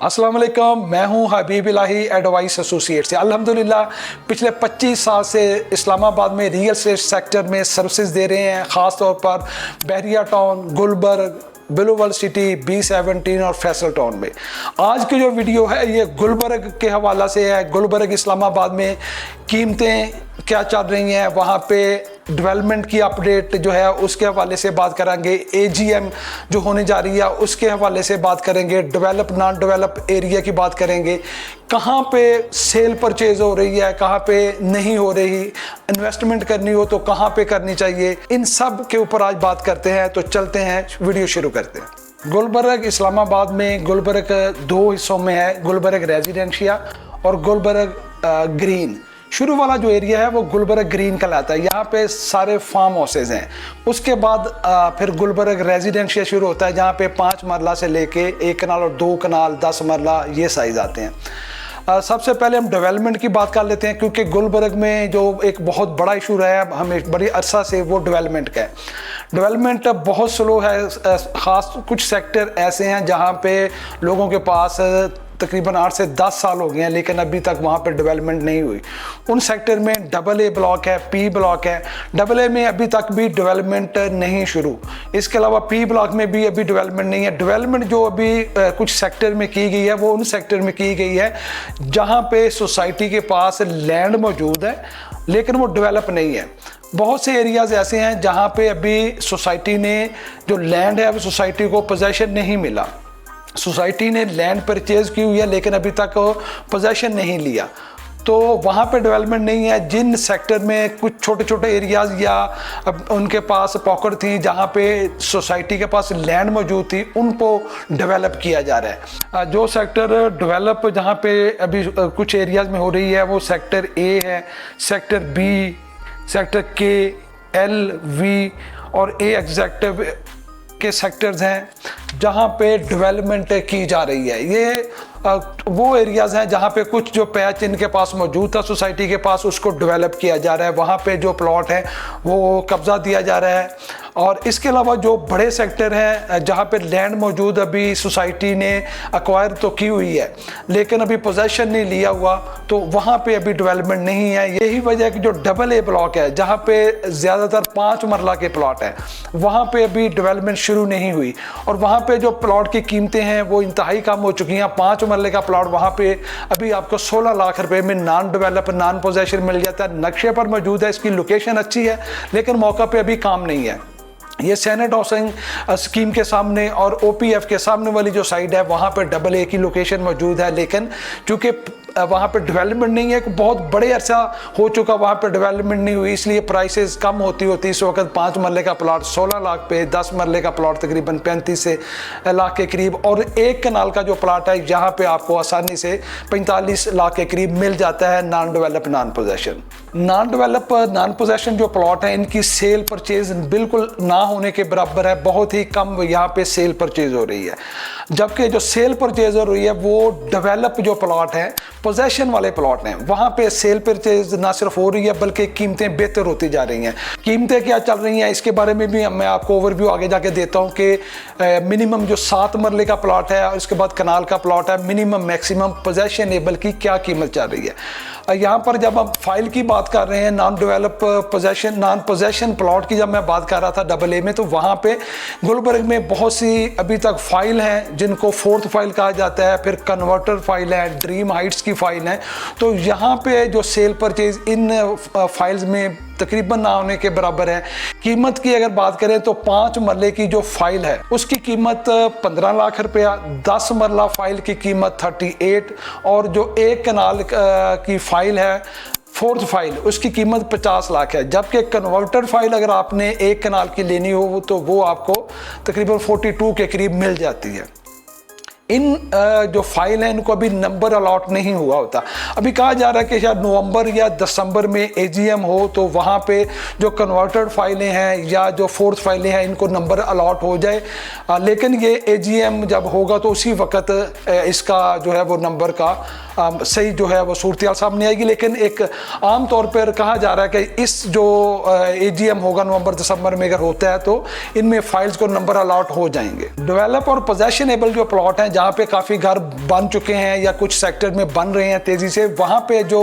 अस्सलाम वालेकुम, मैं हूं हबीब इलाही एडवाइस एसोसिएट से। अल्हम्दुलिल्लाह पिछले 25 साल से इस्लामाबाद में रियल एस्टेट सेक्टर में सर्विसेज दे रहे हैं, ख़ास तौर पर बहरिया टाउन, गुलबर्ग, बिलोवल सिटी, B17 और फैसल टाउन में। आज की जो वीडियो है ये गुलबर्ग के हवाला से है। गुलबर्ग इस्लामाबाद में कीमतें क्या चल रही हैं, वहाँ पे डेवलपमेंट की अपडेट जो है उसके हवाले से बात करेंगे। AGM जो होने जा रही है उसके हवाले से बात करेंगे। डेवलप नॉन डेवलप एरिया की बात करेंगे, कहाँ पे सेल परचेज हो रही है, कहाँ पे नहीं हो रही, इन्वेस्टमेंट करनी हो तो कहाँ पे करनी चाहिए, इन सब के ऊपर आज बात करते हैं। तो चलते हैं, वीडियो शुरू करते हैं। गुलबर्ग इस्लामाबाद में गुलबर्ग दो हिस्सों में है, गुलबर्ग रेजिडेंशिया और गुलबर्ग ग्रीन। शुरू वाला जो एरिया है वो गुलबर्ग ग्रीन कहलाता है। यहाँ पे सारे फार्म हाउसेज हैं। उसके बाद फिर गुलबर्ग रेजिडेंशियल शुरू होता है, जहाँ पे 5 मरला से लेके 1 कनाल और 2 कनाल 10 मरला ये साइज आते हैं। सबसे पहले हम डेवलपमेंट की बात कर लेते हैं, क्योंकि गुलबर्ग में जो एक बहुत बड़ा इशू रहा है हमें बड़ी अरसा से, वो डेवलपमेंट का है। डेवलपमेंट बहुत स्लो है। ख़ास कुछ सेक्टर ऐसे हैं जहाँ पे लोगों के पास तकरीबन 8 से 10 साल हो गए हैं, लेकिन अभी तक वहाँ पे डेवलपमेंट नहीं हुई। उन सेक्टर में AA ब्लॉक है, P ब्लॉक है। AA में अभी तक भी डेवलपमेंट नहीं शुरू। इसके अलावा P ब्लॉक में भी अभी डेवलपमेंट नहीं है। डेवलपमेंट जो अभी कुछ सेक्टर में की गई है वो उन सेक्टर में की गई है जहाँ पे सोसाइटी के पास लैंड मौजूद है लेकिन वो डेवलप नहीं है। बहुत से एरियाज़ ऐसे हैं जहाँ पे अभी सोसाइटी ने जो लैंड है, अभी सोसाइटी को पोजेशन नहीं मिला। सोसाइटी ने लैंड परचेज की हुई है लेकिन अभी तक पोजेशन नहीं लिया, तो वहाँ पे डेवलपमेंट नहीं है। जिन सेक्टर में कुछ छोटे छोटे एरियाज़ या उनके पास पॉकेट थी जहाँ पे सोसाइटी के पास लैंड मौजूद थी, उनको डेवलप किया जा रहा है। जो सेक्टर डेवलप जहाँ पे अभी कुछ एरियाज़ में हो रही है वो सेक्टर A है, sector B, sector K, L, V और A एग्जेक्टिव के सेक्टर्स हैं जहाँ पे डेवलपमेंट की जा रही है। ये वो एरियाज़ हैं जहाँ पे कुछ जो पैच इनके पास मौजूद था सोसाइटी के पास, उसको डेवलप किया जा रहा है। वहाँ पे जो प्लॉट है वो कब्ज़ा दिया जा रहा है। और इसके अलावा जो बड़े सेक्टर हैं जहाँ पे लैंड मौजूद अभी सोसाइटी ने एक्वायर तो की हुई है लेकिन अभी पोजेशन नहीं लिया हुआ, तो वहाँ पे अभी डेवलपमेंट नहीं है। यही वजह है कि जो AA ब्लॉक है जहाँ पे ज़्यादातर 5 मरला के प्लॉट है, वहाँ पे अभी डेवलपमेंट शुरू नहीं हुई। और वहाँ पे जो प्लॉट की कीमतें हैं वो इंतहाई कम हो चुकी हैं। 5 मरले का प्लॉट वहाँ पे अभी आपको 16 लाख रुपए में नॉन डेवलप नॉन पोजेशन मिल जाता है। नक्शे पर मौजूद है, इसकी लोकेशन अच्छी है लेकिन मौका पे अभी काम नहीं है। ये सेनेट हाउसिंग स्कीम के सामने और OPF के सामने वाली जो साइड है वहाँ पे AA की लोकेशन मौजूद है, लेकिन चूँकि वहाँ पे डेवलपमेंट नहीं है, बहुत बड़े अरसा हो चुका वहाँ पे डेवलपमेंट नहीं हुई, इसलिए प्राइसेस कम होती इस वक्त 5 मरले का प्लॉट 16 लाख पे, 10 मरले का प्लॉट तकरीबन 35 से लाख के करीब, और 1 कनाल का जो प्लॉट है यहाँ पे आपको आसानी से 45 लाख के करीब मिल जाता है non develop non possession. Non develop non possession जो प्लॉट है इनकी सेल परचेज बिल्कुल ना होने के बराबर है। बहुत ही कम यहाँ पे सेल परचेज हो रही है, जबकि जो सेल परचेज हो रही है वो डेवलप जो प्लॉट है, पोजेशन वाले प्लॉट हैं, वहाँ पे सेल परचेज ना सिर्फ हो रही है बल्कि कीमतें बेहतर होती जा रही हैं। कीमतें क्या चल रही हैं इसके बारे में भी मैं आपको ओवरव्यू आगे जाके देता हूँ कि मिनिमम जो 7 मरले का प्लॉट है और उसके बाद कनाल का प्लॉट है, मिनिमम मैक्सिमम पोजेशनेबल की क्या कीमत चल रही है। यहाँ पर जब हम फाइल की बात कर रहे हैं, non develop possession non possession plot की जब मैं बात कर रहा था AA में, तो वहाँ पे गुलबर्ग में बहुत सी अभी तक फाइल हैं जिनको 4th फाइल कहा जाता है, फिर कन्वर्टर फाइल है, ड्रीम हाइट्स की फाइल है। तो यहाँ पे जो सेल परचेज इन फाइल्स में तकरीबन ना होने के बराबर है। कीमत की अगर बात करें तो 5 मरले की जो फाइल है उसकी कीमत 15 लाख रुपया, 10 मरला फाइल की कीमत 38, और जो 1 कनाल की फाइल है 4th फाइल उसकी कीमत 50 लाख है। जबकि कन्वर्टर फाइल अगर आपने 1 कनाल की लेनी हो तो वो आपको तकरीबन 42 के करीब मिल जाती है। इन जो फाइल हैं इनको अभी नंबर अलॉट नहीं हुआ होता। अभी कहा जा रहा है कि शायद नवंबर या दिसंबर में AGM हो तो वहाँ पे जो कन्वर्टेड फाइलें हैं या जो 4th फाइलें हैं इनको नंबर अलॉट हो जाए, लेकिन ये AGM जब होगा तो उसी वक्त इसका जो है वो नंबर का सही जो है वो सूरत सामने आएगी। लेकिन एक आम तौर पर कहा जा रहा है कि इस जो AGM होगा नवंबर दिसंबर में अगर होता है तो इनमें फाइल्स को नंबर अलॉट हो जाएंगे। डेवलप और पोजेशनेबल जो प्लॉट हैं जहाँ पे काफ़ी घर बन चुके हैं या कुछ सेक्टर में बन रहे हैं तेज़ी से, वहाँ पे जो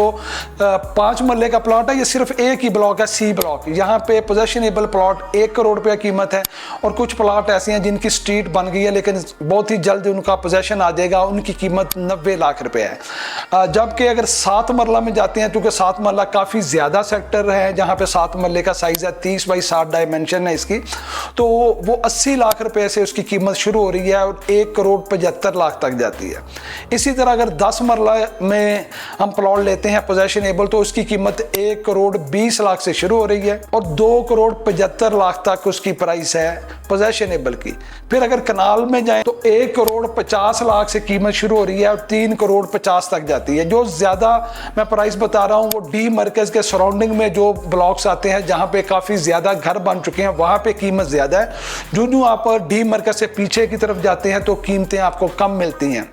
5 मरले का प्लॉट है, ये सिर्फ एक ही ब्लॉक है, सी ब्लॉक। यहाँ पे पोजेशनेबल प्लॉट 1 करोड़ रुपये कीमत है, और कुछ प्लॉट ऐसे हैं जिनकी स्ट्रीट बन गई है लेकिन बहुत ही जल्द उनका पोजेशन आ जाएगा, उनकी कीमत 90 लाख रुपये है। जबकि अगर 7 मरला में जाते हैं, क्योंकि 7 मरला काफ़ी ज़्यादा सेक्टर है, जहाँ पे 7 मरले का साइज़ है 30 बाई 60 डायमेंशन है इसकी, तो वो 80 लाख रुपए से उसकी कीमत शुरू हो रही है और 1 करोड़ 75 लाख तक जाती है। इसी तरह अगर 10 मरला में हम प्लॉट लेते हैं पोजेशनेबल, तो उसकी कीमत 1 करोड़ 20 लाख से शुरू हो रही है और 2 करोड़ 75 लाख तक उसकी प्राइस है पोजेशनेबल की। फिर अगर कनाल में जाएं तो 1 करोड़ 50 लाख से कीमत शुरू हो रही है और 3 करोड़ 50 तक जाती है। जो ज़्यादा मैं प्राइस बता रहा हूँ वो डी मरकज़ के सराउंडिंग में जो ब्लॉक्स आते हैं, जहाँ पे काफ़ी ज़्यादा घर बन चुके हैं, वहाँ पे कीमत ज़्यादा है। जो आप डी मरकज़ से पीछे की तरफ जाते हैं तो कीमतें आपको कम मिलती हैं।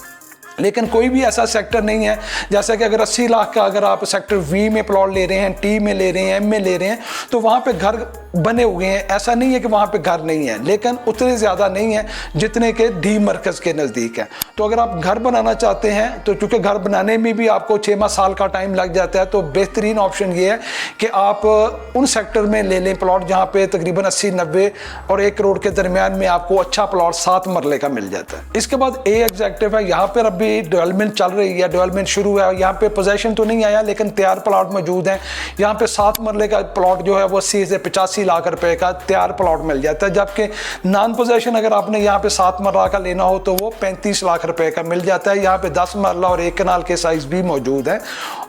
लेकिन कोई भी ऐसा सेक्टर नहीं है, जैसा कि अगर 80 लाख का अगर आप सेक्टर वी में प्लॉट ले रहे हैं, टी में ले रहे हैं, एम में ले रहे हैं, तो वहाँ पे घर बने हुए हैं। ऐसा नहीं है कि वहाँ पे घर नहीं है, लेकिन उतने ज़्यादा नहीं है जितने के डी मरकज़ के नज़दीक है। तो अगर आप घर बनाना चाहते हैं, तो चूँकि घर बनाने में भी आपको 6 साल का टाइम लग जाता है, तो बेहतरीन ऑप्शन ये है कि आप उन सेक्टर में ले लें प्लॉट जहाँ पे तकरीबन 80-90 और 1 करोड़ के दरमियान में आपको अच्छा प्लॉट 7 मरले का मिल जाता है। इसके बाद ए एग्जेक्टिव है, यहाँ पर अभी डेवलपमेंट चल रही है, डेवलपमेंट शुरू है। यहाँ पे पोजेशन तो नहीं आया लेकिन तैयार प्लॉट मौजूद हैं। यहाँ पे 7 मरले का प्लॉट जो है वो 80 से 85 लाख रुपए का तैयार प्लॉट मिल जाता है, जबकि नॉन पोजेशन अगर आपने यहाँ पे 7 मरला का लेना हो तो वो 35 लाख रुपए का मिल जाता है। यहाँ पे 10 मरला और 1 कनाल के साइज भी मौजूद है।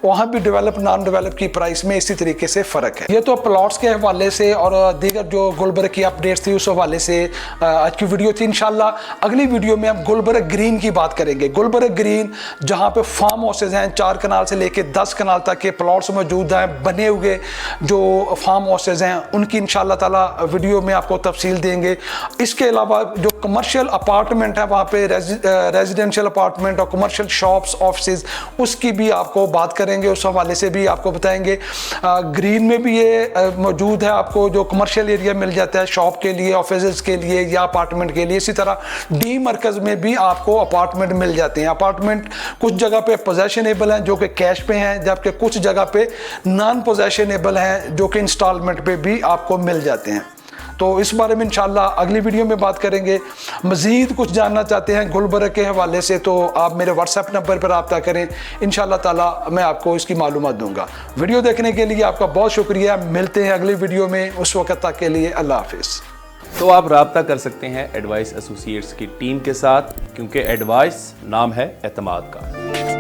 वहाँ भी डेवलप नॉन डेवलप की प्राइस में इसी तरीके से फ़र्क है। ये तो प्लॉट्स के हवाले से और दीगर जो गुलबर्ग की अपडेट्स थी उस हवाले से आज की वीडियो थी। इंशाल्लाह अगली वीडियो में हम गुलबर्ग ग्रीन की बात करेंगे। गुलबर्ग ग्रीन जहाँ पे फार्म हाउसेज हैं, 4 कनाल से लेके 10 कनाल तक के प्लॉट्स मौजूद हैं, बने हुए जो फार्म हाउसेज हैं उनकी इंशाल्लाह ताला वीडियो में आपको तफसील देंगे। इसके अलावा जो कमर्शियल अपार्टमेंट है, वहाँ पे रेजिडेंशियल अपार्टमेंट और कमर्शियल शॉप्स, ऑफिसेज, उसकी भी आपको बात करेंगे, उस हवाले से भी आपको बताएंगे। ग्रीन में भी ये मौजूद है, आपको जो कमर्शियल एरिया मिल जाता है शॉप के लिए, ऑफिस के लिए या अपार्टमेंट के लिए। इसी तरह डी मरकज़ में भी आपको अपार्टमेंट मिल जाते हैं। अपार्टमेंट कुछ जगह पे पोजेशनेबल हैं जो कि कैश पे हैं, जबकि कुछ जगह पे नॉन पोजेशनेबल हैं जो कि इंस्टॉलमेंट पे भी आपको मिल जाते हैं। तो इस बारे में इंशाल्लाह अगली वीडियो में बात करेंगे। मज़ीद कुछ जानना चाहते हैं गुलबर्ग के हवाले से तो आप मेरे व्हाट्सएप नंबर पर रब्ता करें, इंशाल्लाह ताला मैं आपको इसकी मालूमात दूंगा। वीडियो देखने के लिए आपका बहुत शुक्रिया। मिलते हैं अगली वीडियो में, उस वक्त तक के लिए अल्लाह हाफिज़। तो आप रब्ता कर सकते हैं एडवाइस एसोसिएट्स की टीम के साथ, क्योंकि एडवाइस नाम है एतमाद का।